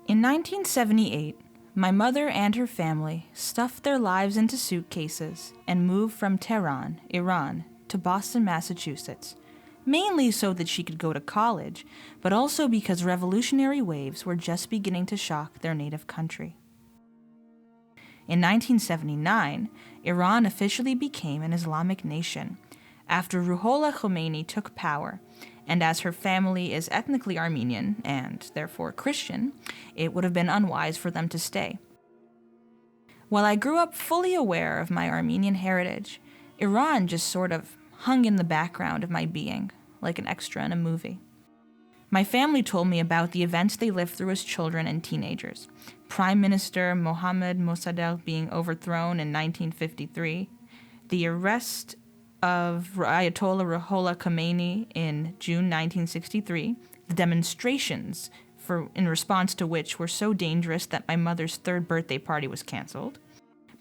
In 1978, my mother and her family stuffed their lives into suitcases and moved from Tehran, Iran, to Boston, Massachusetts, mainly so that she could go to college, but also because revolutionary waves were just beginning to shock their native country. In 1979, Iran officially became an Islamic nation after Ruhollah Khomeini took power, and as her family is ethnically Armenian and therefore Christian, it would have been unwise for them to stay. While I grew up fully aware of my Armenian heritage, Iran just sort of hung in the background of my being, like an extra in a movie. My family told me about the events they lived through as children and teenagers. Prime Minister Mohammad Mossadegh being overthrown in 1953, the arrest of Ayatollah Ruhollah Khomeini in June 1963, the demonstrations in response to which were so dangerous that my mother's third birthday party was canceled.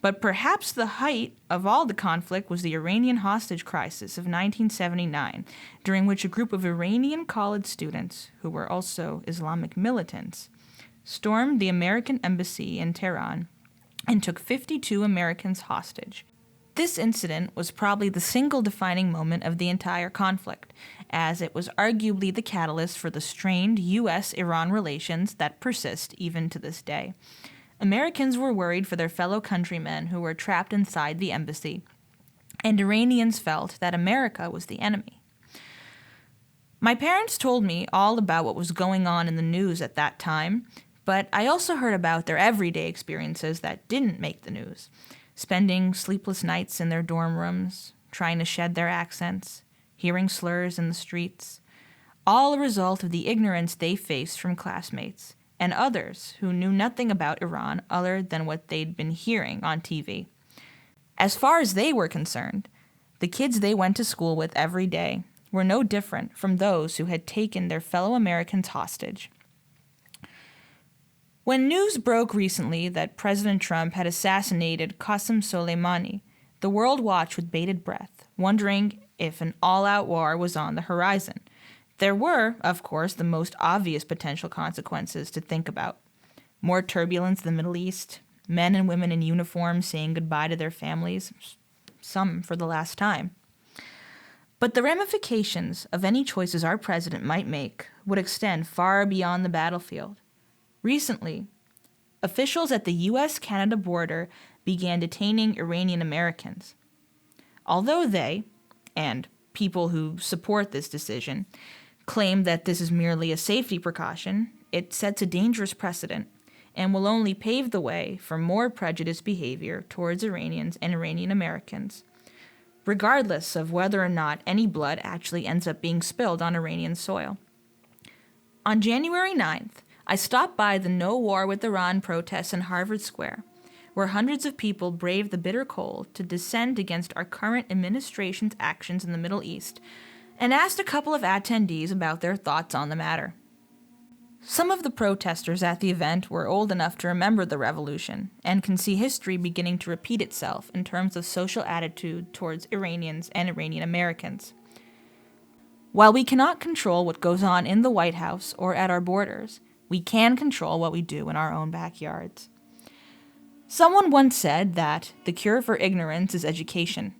But perhaps the height of all the conflict was the Iranian hostage crisis of 1979, during which a group of Iranian college students, who were also Islamic militants, stormed the American embassy in Tehran and took 52 Americans hostage. This incident was probably the single defining moment of the entire conflict, as it was arguably the catalyst for the strained U.S.-Iran relations that persist even to this day. Americans were worried for their fellow countrymen who were trapped inside the embassy, and Iranians felt that America was the enemy. My parents told me all about what was going on in the news at that time, but I also heard about their everyday experiences that didn't make the news. Spending sleepless nights in their dorm rooms, trying to shed their accents, hearing slurs in the streets, all a result of the ignorance they faced from classmates and others who knew nothing about Iran other than what they'd been hearing on TV. As far as they were concerned, the kids they went to school with every day were no different from those who had taken their fellow Americans hostage. When news broke recently that President Trump had assassinated Qasem Soleimani, the world watched with bated breath, wondering if an all-out war was on the horizon. There were, of course, the most obvious potential consequences to think about. More turbulence in the Middle East, men and women in uniform saying goodbye to their families, some for the last time. But the ramifications of any choices our president might make would extend far beyond the battlefield. Recently, officials at the U.S.-Canada border began detaining Iranian Americans. Although they, and people who support this decision, claim that this is merely a safety precaution, it sets a dangerous precedent and will only pave the way for more prejudiced behavior towards Iranians and Iranian Americans, regardless of whether or not any blood actually ends up being spilled on Iranian soil. On January 9th, I stopped by the No War with Iran protests in Harvard Square, where hundreds of people braved the bitter cold to dissent against our current administration's actions in the Middle East, and asked a couple of attendees about their thoughts on the matter. Some of the protesters at the event were old enough to remember the revolution and can see history beginning to repeat itself in terms of social attitude towards Iranians and Iranian Americans. While we cannot control what goes on in the White House or at our borders, we can control what we do in our own backyards. Someone once said that the cure for ignorance is education.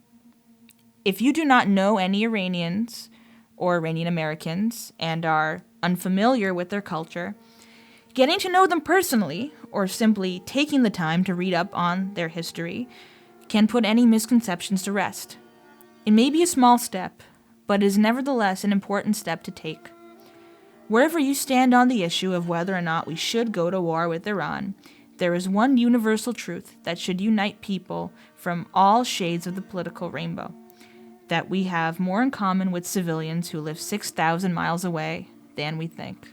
If you do not know any Iranians or Iranian Americans and are unfamiliar with their culture, getting to know them personally or simply taking the time to read up on their history can put any misconceptions to rest. It may be a small step, but it is nevertheless an important step to take. Wherever you stand on the issue of whether or not we should go to war with Iran, there is one universal truth that should unite people from all shades of the political rainbow: that we have more in common with civilians who live 6,000 miles away than we think.